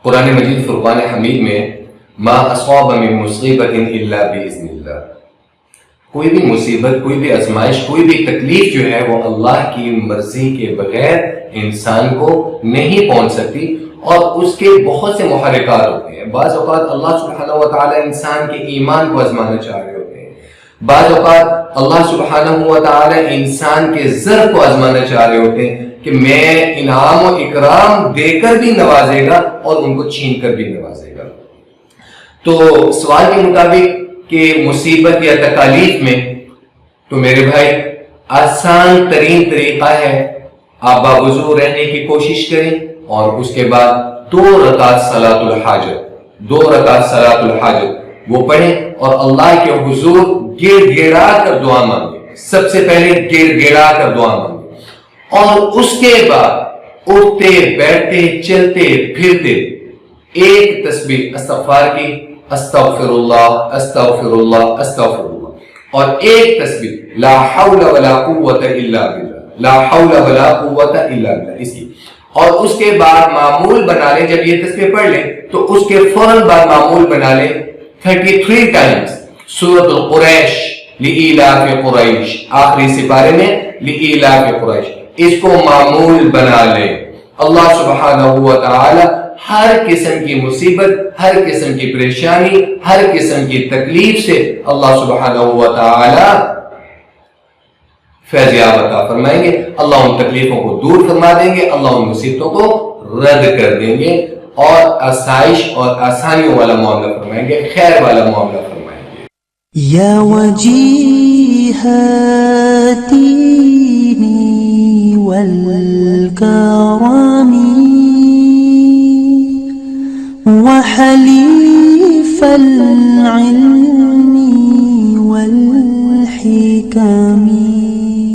قرآن مجید فرقان حمید میں ما اصاب من مصیبت الا باذن اللہ، کوئی بھی مصیبت، کوئی بھی آزمائش، کوئی بھی تکلیف جو ہے وہ اللہ کی مرضی کے بغیر انسان کو نہیں پہنچ سکتی، اور اس کے بہت سے محرکات ہوتے ہیں۔ بعض اوقات اللہ سبحانہ و تعالی انسان کے ایمان کو آزمانا چاہ رہے ہوتے ہیں، بعض اوقات اللہ سبحانہ و تعالی انسان کے ضرب کو آزمانا چاہ رہے ہوتے ہیں کہ میں انعام و اکرام دے کر بھی نوازے گا اور ان کو چھین کر بھی نوازے گا۔ تو سوال کے مطابق کہ مصیبت یا تکالیف میں تو میرے بھائی آسان ترین طریقہ ہے آپ باوضو رہنے کی کوشش کریں، اور اس کے بعد 2 رکعت صلاۃ الحاجت، 2 رکعت صلاۃ الحاجت وہ پڑھیں اور اللہ کے حضور گڑ گڑا کر دعا مانگیں۔ سب سے پہلے گڑ گڑا کر دعا مانگیں، اور اس کے بعد اٹھتے بیٹھتے چلتے پھرتے ایک تسبیح استغفار کی، استغفر اللہ استغفر اللہ استغفر اللہ، اور ایک تسبیح لا حول ولا قوت الا باللہ، لا حول ولا قوت الا باللہ اس کی، اور اس کے بعد معمول بنا لیں، جب یہ تسبیح پڑھ لیں تو اس کے فوراً بعد معمول بنا لیں 33 ٹائمز سورۃ القریش، لإیلاف قریش، آخری سپارے میں لإیلاف قریش، اس کو معمول بنا لیں۔ اللہ سبحانہ و تعالی ہر قسم کی مصیبت، ہر قسم کی پریشانی، ہر قسم کی تکلیف سے اللہ سبحانہ و تعالی فیضیاب عطا فرمائیں گے، اللہ ان تکلیفوں کو دور فرما دیں گے، اللہ ان مصیبتوں کو رد کر دیں گے، اور آسائش اور آسانیوں والا معاملہ فرمائیں گے، خیر والا معاملہ فرمائیں گے۔ یا وجیہتی والکرامی وحلیف العلم والحکم